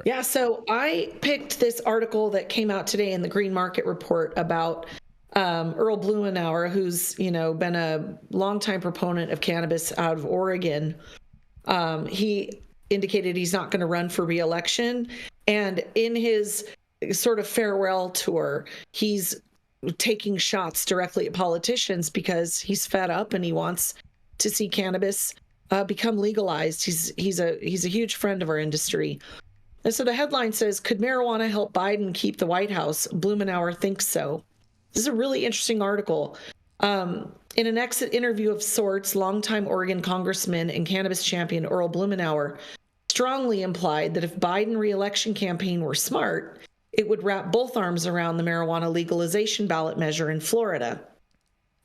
Yeah, so I picked this article that came out today in the Green Market Report about Earl Blumenauer, who's been a longtime proponent of cannabis out of Oregon. He indicated he's not going to run for re-election, and in his sort of farewell tour, he's taking shots directly at politicians because he's fed up and he wants to see cannabis become legalized. He's a huge friend of our industry. And so the headline says, "Could marijuana help Biden keep the White House? Blumenauer thinks so." This is a really interesting article. In an exit interview of sorts, longtime Oregon Congressman and cannabis champion Earl Blumenauer strongly implied that if Biden re-election campaign were smart, it would wrap both arms around the marijuana legalization ballot measure in Florida.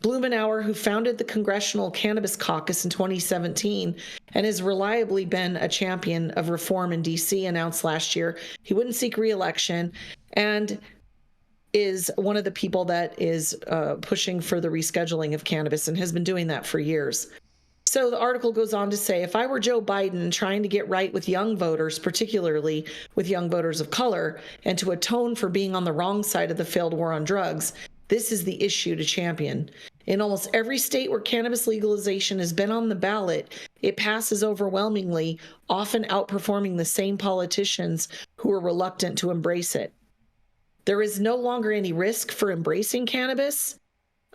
Blumenauer, who founded the Congressional Cannabis Caucus in 2017 and has reliably been a champion of reform in D.C., announced last year he wouldn't seek re-election and is one of the people that is pushing for the rescheduling of cannabis and has been doing that for years. So the article goes on to say, if I were Joe Biden trying to get right with young voters, particularly with young voters of color, and to atone for being on the wrong side of the failed war on drugs, this is the issue to champion. In almost every state where cannabis legalization has been on the ballot, it passes overwhelmingly, often outperforming the same politicians who are reluctant to embrace it. There is no longer any risk for embracing cannabis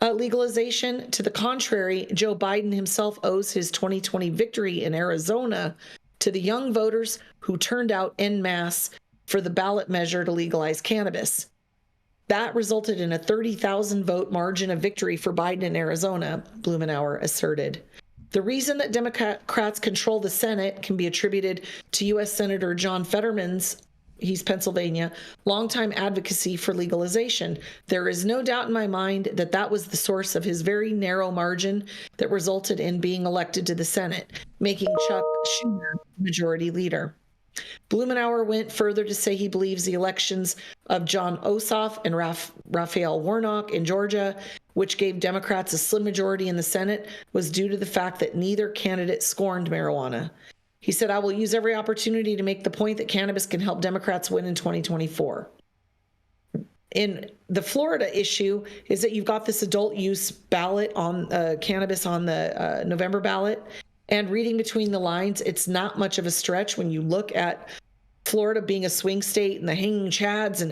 legalization. To the contrary, Joe Biden himself owes his 2020 victory in Arizona to the young voters who turned out en masse for the ballot measure to legalize cannabis. That resulted in a 30,000 vote margin of victory for Biden in Arizona, Blumenauer asserted. The reason that Democrats control the Senate can be attributed to U.S. Senator John Fetterman's, he's Pennsylvania, longtime advocacy for legalization. There is no doubt in my mind that that was the source of his very narrow margin that resulted in being elected to the Senate, making Chuck Schumer majority leader. Blumenauer went further to say he believes the elections of John Ossoff and Raphael Warnock in Georgia, which gave Democrats a slim majority in the Senate, was due to the fact that neither candidate scorned marijuana. He said, I will use every opportunity to make the point that cannabis can help Democrats win in 2024. In the Florida issue is that you've got this adult use ballot on cannabis on the November ballot. And reading between the lines, it's not much of a stretch when you look at Florida being a swing state and the hanging chads and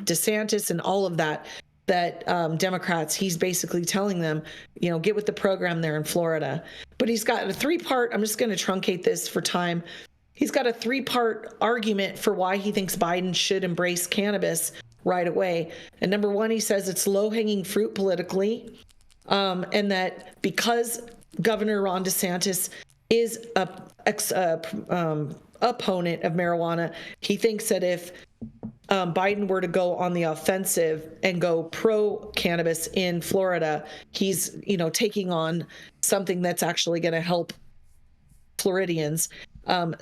DeSantis and all of that Democrats, he's basically telling them, get with the program there in Florida. But he's got a three-part, I'm just going to truncate this for time. He's got a three-part argument for why he thinks Biden should embrace cannabis right away. And number one, he says it's low-hanging fruit politically, and that because Governor Ron DeSantis is a opponent of marijuana, he thinks that if Biden were to go on the offensive and go pro-cannabis in Florida, he's, taking on something that's actually going to help Floridians.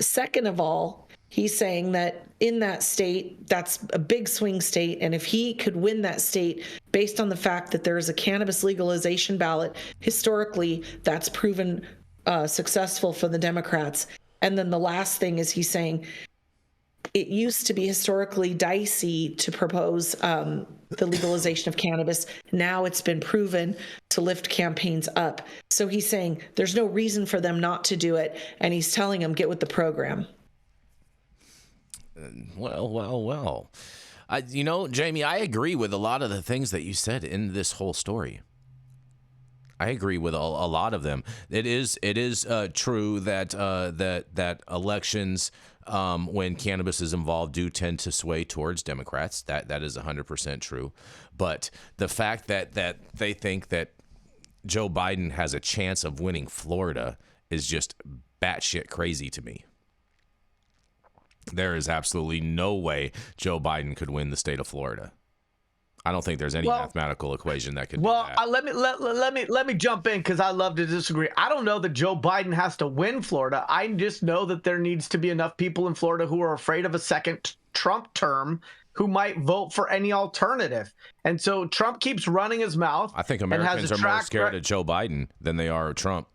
Second of all, he's saying that in that state, that's a big swing state. And if he could win that state based on the fact that there is a cannabis legalization ballot, historically, that's proven successful for the Democrats. And then the last thing is he's saying it used to be historically dicey to propose the legalization of cannabis. Now it's been proven to lift campaigns up. So he's saying there's no reason for them not to do it. And he's telling them, get with the program. Well. Jamie, I agree with a lot of the things that you said in this whole story. I agree with a lot of them. It is true that elections, when cannabis is involved, do tend to sway towards Democrats. That is 100% true. But the fact that they think that Joe Biden has a chance of winning Florida is just batshit crazy to me. There is absolutely no way Joe Biden could win the state of Florida. I don't think there's any mathematical equation that could do that. Let me jump in because I love to disagree. I don't know that Joe Biden has to win Florida. I just know that there needs to be enough people in Florida who are afraid of a second Trump term who might vote for any alternative. And so Trump keeps running his mouth. I think Americans are more scared of Joe Biden than they are of Trump.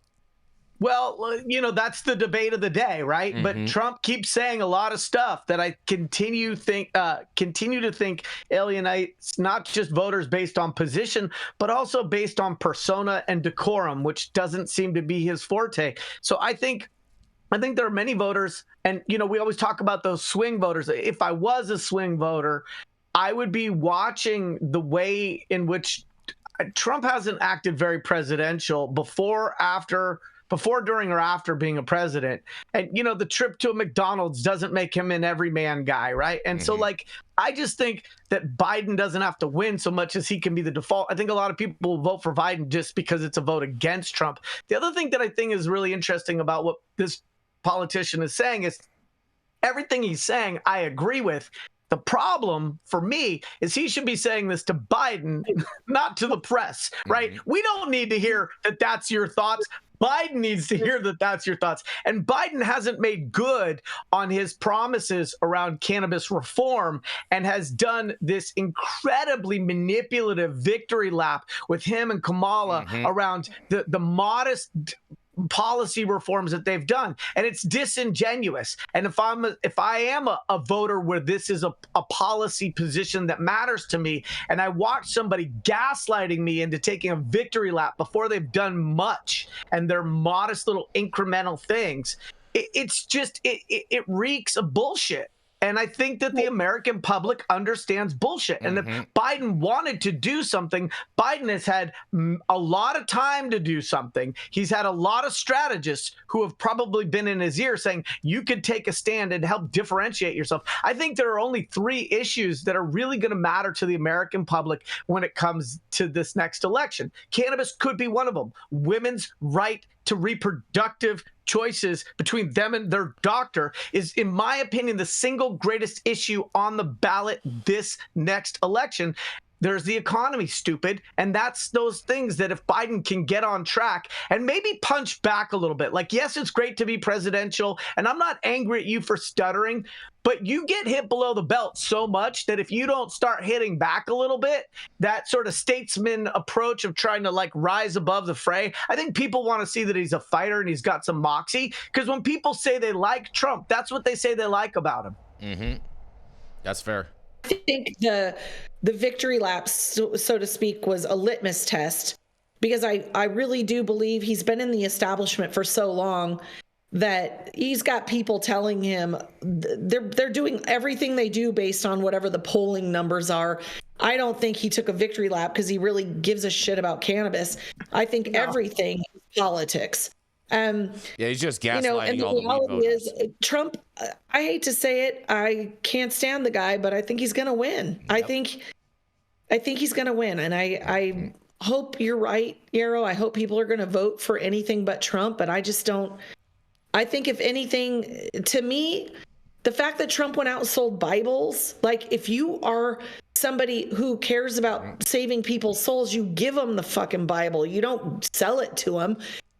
Well, that's the debate of the day, right? Mm-hmm. But Trump keeps saying a lot of stuff that I continue to think alienates not just voters based on position, but also based on persona and decorum, which doesn't seem to be his forte. So I think there are many voters, and we always talk about those swing voters. If I was a swing voter, I would be watching the way in which Trump hasn't acted very presidential before, during, or after being a president. And, the trip to a McDonald's doesn't make him an everyman guy, right? And so, I just think that Biden doesn't have to win so much as he can be the default. I think a lot of people will vote for Biden just because it's a vote against Trump. The other thing that I think is really interesting about what this politician is saying is everything he's saying, I agree with. The problem for me is he should be saying this to Biden, not to the press, right? Mm-hmm. We don't need to hear that that's your thoughts. Biden needs to hear that that's your thoughts. And Biden hasn't made good on his promises around cannabis reform and has done this incredibly manipulative victory lap with him and Kamala around the modest policy reforms that they've done, and it's disingenuous. And if I am a voter where this is a policy position that matters to me, and I watch somebody gaslighting me into taking a victory lap before they've done much, and they're modest little incremental things, it reeks of bullshit. And I think that the American public understands bullshit. And if Biden wanted to do something, Biden has had a lot of time to do something. He's had a lot of strategists who have probably been in his ear saying, you could take a stand and help differentiate yourself. I think there are only 3 issues that are really going to matter to the American public when it comes to this next election. Cannabis could be one of them. Women's right to reproductive choices between them and their doctor is, in my opinion, the single greatest issue on the ballot this next election. There's the economy, stupid. And that's those things that if Biden can get on track and maybe punch back a little bit, like, yes, it's great to be presidential, and I'm not angry at you for stuttering, but you get hit below the belt so much that if you don't start hitting back a little bit, that sort of statesman approach of trying to rise above the fray, I think people want to see that he's a fighter and he's got some moxie. Because when people say they like Trump, that's what they say they like about him. Mm-hmm. That's fair. I think the victory lap, so to speak, was a litmus test, because I really do believe he's been in the establishment for so long that he's got people telling him they're doing everything they do based on whatever the polling numbers are. I don't think he took a victory lap because he really gives a shit about cannabis. I think everything is politics. Yeah, he's just gaslighting and the all the reality is Trump, I hate to say it, I can't stand the guy, but I think he's going to win. Yep. I think he's going to win. And I hope you're right, Yarrow. I hope people are going to vote for anything but Trump, but I just don't. I think if anything, to me, the fact that Trump went out and sold Bibles, if you are somebody who cares about saving people's souls, you give them the fucking Bible. You don't sell it to them.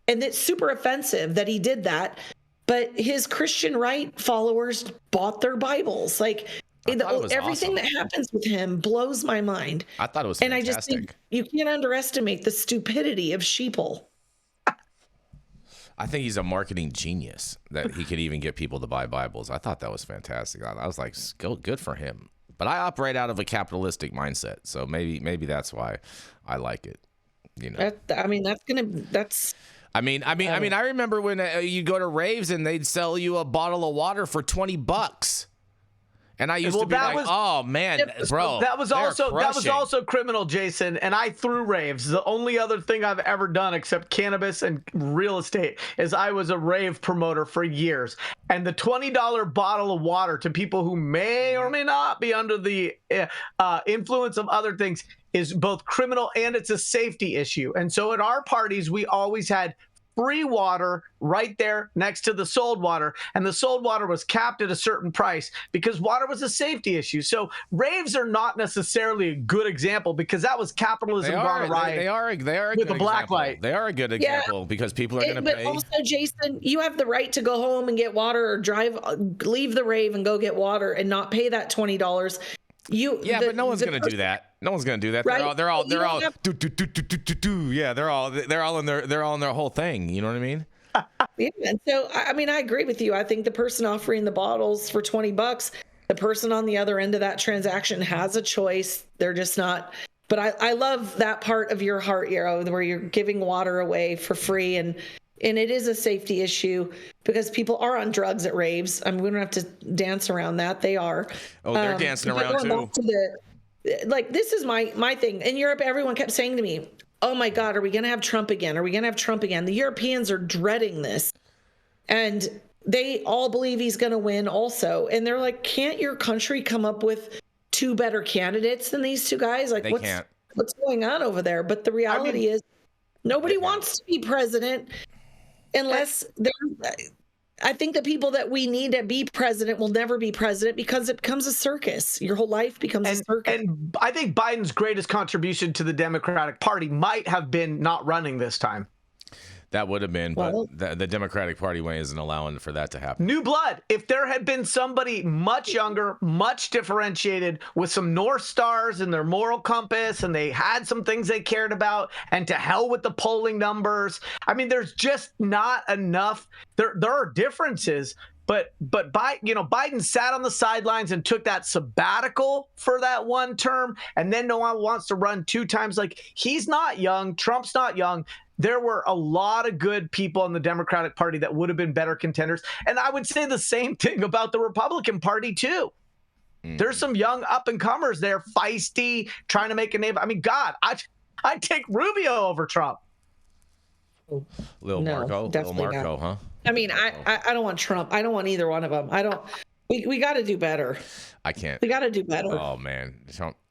And it's super offensive that he did that. But his Christian right followers bought their Bibles. Everything that happens with him blows my mind. I thought it was fantastic. And I just think you can't underestimate the stupidity of sheeple. I think he's a marketing genius that he could even get people to buy Bibles. I thought that was fantastic. I was like, good for him. But I operate out of a capitalistic mindset, so maybe that's why I like it. I remember when you go to raves and they'd sell you a bottle of water for $20. And I used to be like, oh man, bro. That was also criminal, Jason. And I threw raves. The only other thing I've ever done except cannabis and real estate is I was a rave promoter for years. And the $20 bottle of water to people who may or may not be under the influence of other things is both criminal and it's a safety issue. And so at our parties, we always had free water right there next to the sold water, and the sold water was capped at a certain price because water was a safety issue. So raves are not necessarily a good example because that was capitalism gone awry. They are a with good a black example. light. They are a good example because people are going to pay. But also, Jason, you have the right to go home and get water, or leave the rave and go get water and not pay that $20. But no one's going to do that. No one's going to do that. Right? They're all yeah, they're all in their whole thing. You know what I mean? Yeah, and so I mean, I agree with you. I think the person offering the bottles for $20, the person on the other end of that transaction has a choice. They're just not. But I love that part of your heart, Yarrow, where you're giving water away for free, and it is a safety issue because people are on drugs at raves. I mean, we don't have to dance around that. They are. Oh, they're dancing but around going back too. to like, this is my thing. In Europe, everyone kept saying to me, oh my God, are we going to have Trump again? Are we going to have Trump again? The Europeans are dreading this. And they all believe he's going to win also. And they're like, can't your country come up with two better candidates than these two guys? Like, They can't. What's going on over there? But the reality is nobody wants to be president unless they're. I think the people that we need to be president will never be president because it becomes a circus. Your whole life becomes a circus. And I think Biden's greatest contribution to the Democratic Party might have been not running this time. That would have been, but the Democratic Party way isn't allowing for that to happen. New blood. If there had been somebody much younger, much differentiated, with some North Stars in their moral compass, and they had some things they cared about, and to hell with the polling numbers. I mean, there's just not enough. There are differences, but Biden sat on the sidelines and took that sabbatical for that one term, and then no one wants to run 2 times. Like, he's not young. Trump's not young. There were a lot of good people in the Democratic Party that would have been better contenders. And I would say the same thing about the Republican Party, too. There's some young up-and-comers there, feisty, trying to make a name. I mean, God, I'd take Rubio over Trump. Little Marco, huh? I mean, I don't want Trump. I don't want either one of them. I don't. We got to do better. I can't. We got to do better. Oh, man. Trump.